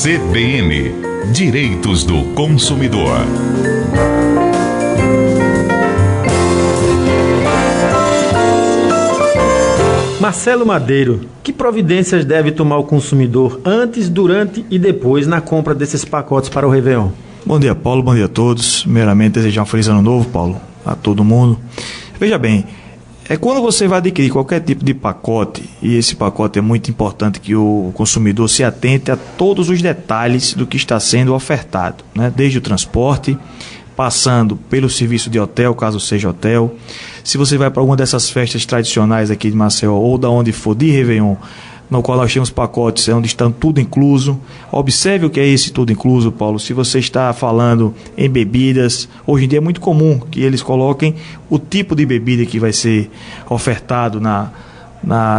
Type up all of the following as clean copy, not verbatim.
CBN, Direitos do Consumidor. Marcelo Madeiro, que providências deve tomar o consumidor antes, durante e depois na compra desses pacotes para o Réveillon? Bom dia, Paulo. Bom dia a todos. Primeiramente, desejar um feliz ano novo, Paulo, a todo mundo. Veja bem, quando você vai adquirir qualquer tipo de pacote, e esse pacote é muito importante que o consumidor se atente a todos os detalhes do que está sendo ofertado, né? Desde o transporte, passando pelo serviço de hotel, caso seja hotel. Se você vai para alguma dessas festas tradicionais aqui de Maceió ou da onde for de Réveillon, no qual nós temos pacotes onde estão tudo incluso. Observe o que é esse tudo incluso, Paulo. Se você está falando em bebidas, hoje em dia é muito comum que eles coloquem o tipo de bebida que vai ser ofertado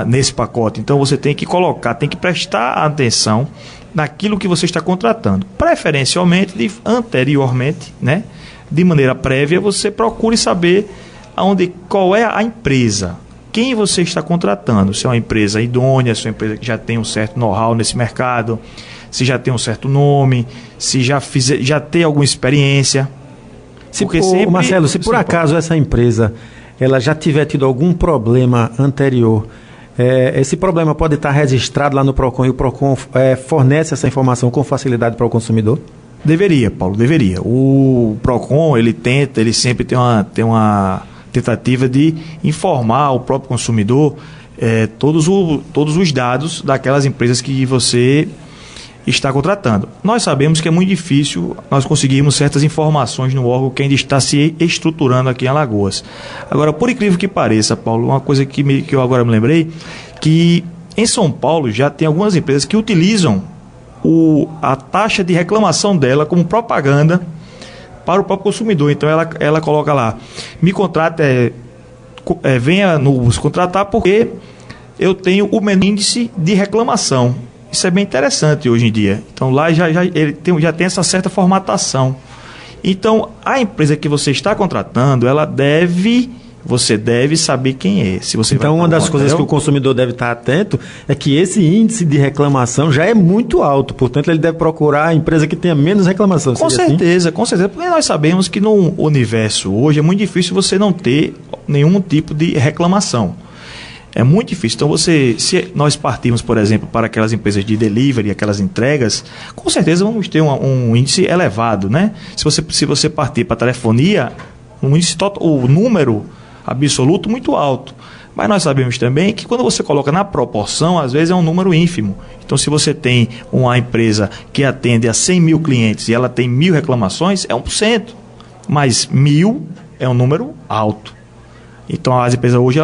nesse pacote. Então você tem que colocar, tem que prestar atenção naquilo que você está contratando. Preferencialmente, anteriormente, né? De maneira prévia, você procure saber qual é a empresa. Quem você está contratando, se é uma empresa idônea, se é uma empresa que já tem um certo know-how nesse mercado, se já tem um certo nome, se já tem alguma experiência. Marcelo, se por acaso essa empresa ela já tiver tido algum problema anterior, esse problema pode estar registrado lá no PROCON e o PROCON fornece essa informação com facilidade para o consumidor? Deveria, Paulo, deveria. O PROCON, ele sempre tem uma tentativa de informar o próprio consumidor todos os dados daquelas empresas que você está contratando. Nós sabemos que é muito difícil nós conseguirmos certas informações no órgão que ainda está se estruturando aqui em Alagoas. Agora, por incrível que pareça, Paulo, uma coisa que eu agora me lembrei, que em São Paulo já tem algumas empresas que utilizam a taxa de reclamação dela como propaganda para o próprio consumidor. Então ela coloca lá: me contrate, venha nos contratar porque eu tenho o menor índice de reclamação. Isso é bem interessante hoje em dia. Então lá já tem essa certa formatação. Então a empresa que você está contratando, você deve saber quem é. Então, uma das coisas que o consumidor deve estar atento é que esse índice de reclamação já é muito alto. Portanto, ele deve procurar a empresa que tenha menos reclamação. Com certeza. Porque nós sabemos que no universo hoje é muito difícil você não ter nenhum tipo de reclamação. É muito difícil. Então, se nós partirmos, por exemplo, para aquelas empresas de delivery, aquelas entregas, com certeza vamos ter um índice elevado, né? Se você partir para a telefonia, o número absoluto muito alto. Mas nós sabemos também que quando você coloca na proporção, às vezes é um número ínfimo. Então, se você tem uma empresa que atende a 100 mil clientes e ela tem 1.000 reclamações, é 1%. Mas 1.000 é um número alto. Então, as empresas hoje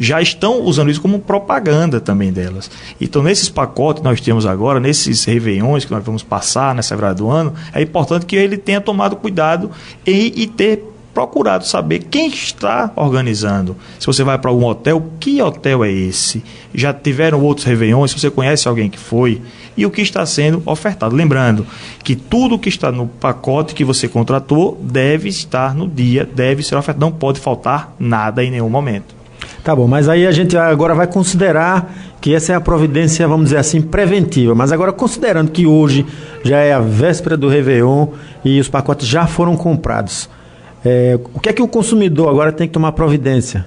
já estão usando isso como propaganda também delas. Então, nesses pacotes que nós temos agora, nesses réveillons que nós vamos passar nessa virada do ano, é importante que ele tenha tomado cuidado e ter procurado saber quem está organizando. Se você vai para algum hotel, que hotel é esse? Já tiveram outros réveillons? Se você conhece alguém que foi? E o que está sendo ofertado? Lembrando que tudo que está no pacote que você contratou deve estar no dia, deve ser ofertado. Não pode faltar nada em nenhum momento. Tá bom, mas aí a gente agora vai considerar que essa é a providência, vamos dizer assim, preventiva. Mas agora, considerando que hoje já é a véspera do Réveillon e os pacotes já foram comprados, o que é que o consumidor agora tem que tomar providência?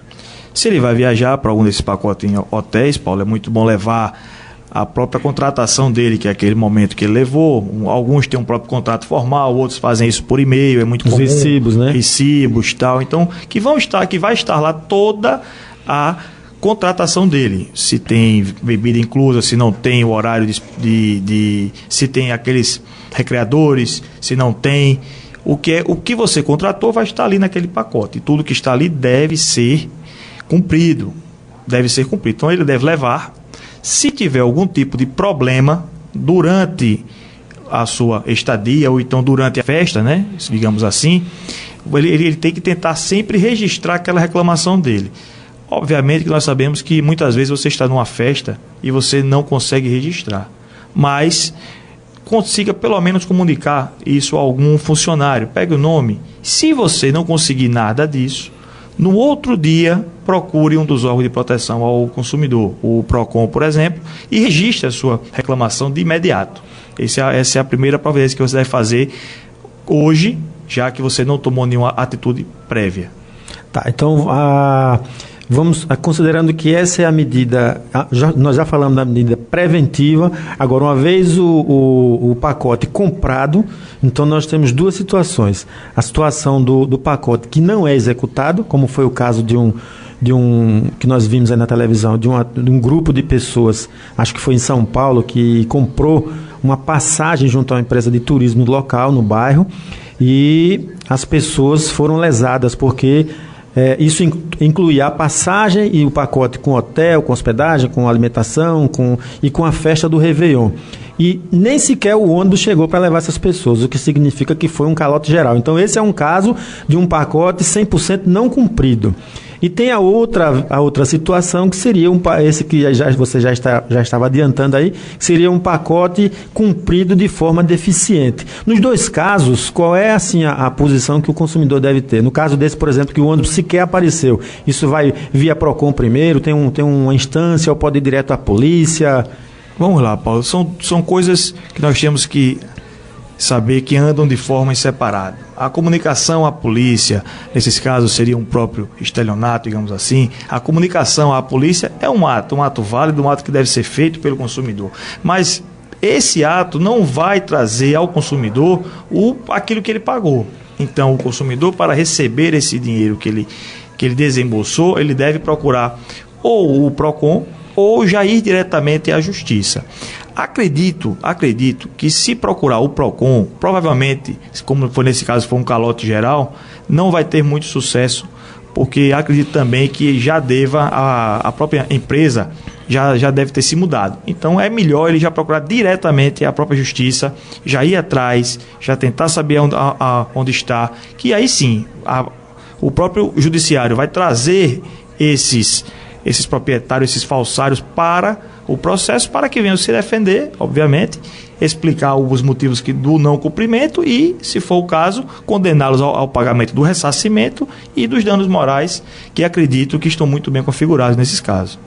Se ele vai viajar para algum desses pacotes em hotéis, Paulo, é muito bom levar a própria contratação dele, que é aquele momento que ele levou. Alguns têm um próprio contrato formal, outros fazem isso por e-mail, é muito comum. Os recibos, né? Recibos e tal. Então, que vai estar lá toda a contratação dele. Se tem bebida inclusa, se não tem o horário se tem aqueles recreadores, se não tem. O que você contratou vai estar ali naquele pacote. E tudo que está ali deve ser cumprido. Então ele deve levar. Se tiver algum tipo de problema durante a sua estadia ou então durante a festa, né, digamos assim, ele tem que tentar sempre registrar aquela reclamação dele. Obviamente que nós sabemos que muitas vezes você está numa festa e você não consegue registrar, mas consiga pelo menos comunicar isso a algum funcionário. Pegue o nome. Se você não conseguir nada disso, no outro dia procure um dos órgãos de proteção ao consumidor, o PROCON, por exemplo, e registre a sua reclamação de imediato. Essa é a primeira providência que você deve fazer hoje, já que você não tomou nenhuma atitude prévia. Tá, então vamos, considerando que essa é a medida, nós já falamos da medida preventiva, agora uma vez o pacote comprado, então nós temos duas situações. A situação do pacote que não é executado, como foi o caso de um que nós vimos aí na televisão, de um grupo de pessoas, acho que foi em São Paulo, que comprou uma passagem junto a uma empresa de turismo local, no bairro, e as pessoas foram lesadas, porque isso incluía a passagem e o pacote com hotel, com hospedagem, com alimentação e com a festa do Réveillon. E nem sequer o ônibus chegou para levar essas pessoas, o que significa que foi um calote geral. Então esse é um caso de um pacote 100% não cumprido. E tem a outra situação, que seria esse que você já estava adiantando aí, que seria um pacote cumprido de forma deficiente. Nos dois casos, qual é assim a posição que o consumidor deve ter? No caso desse, por exemplo, que o ônibus sequer apareceu, isso vai via PROCON primeiro, tem uma instância ou pode ir direto à polícia? Vamos lá, Paulo. São coisas que nós temos que saber que andam de forma separada. A comunicação à polícia, nesses casos seria um próprio estelionato, digamos assim. A comunicação à polícia é um ato válido, um ato que deve ser feito pelo consumidor. Mas esse ato não vai trazer ao consumidor aquilo que ele pagou. Então, o consumidor, para receber esse dinheiro que ele desembolsou, ele deve procurar ou o PROCON ou já ir diretamente à Justiça. Acredito que se procurar o PROCON, provavelmente, como foi nesse caso, foi um calote geral, não vai ter muito sucesso, porque acredito também que já a própria empresa já deve ter se mudado. Então é melhor ele já procurar diretamente a própria Justiça, já ir atrás, já tentar saber onde está, que aí sim, o próprio Judiciário vai trazer esses proprietários, esses falsários para o processo, para que venham se defender, obviamente, explicar os motivos do não cumprimento e, se for o caso, condená-los ao pagamento do ressarcimento e dos danos morais, que acredito que estão muito bem configurados nesses casos.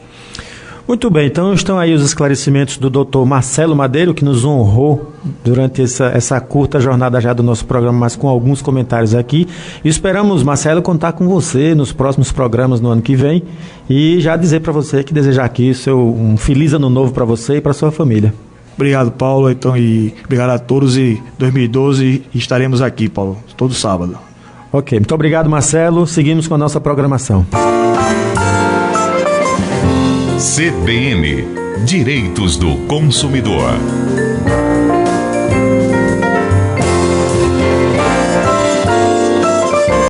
Muito bem, então estão aí os esclarecimentos do Dr. Marcelo Madeiro, que nos honrou durante essa curta jornada já do nosso programa, mas com alguns comentários aqui. E esperamos, Marcelo, contar com você nos próximos programas no ano que vem e já dizer para você que desejar aqui um feliz ano novo para você e para sua família. Obrigado, Paulo, então, e obrigado a todos, e 2012 estaremos aqui, Paulo, todo sábado. Ok, muito obrigado, Marcelo. Seguimos com a nossa programação. CBN, Direitos do Consumidor.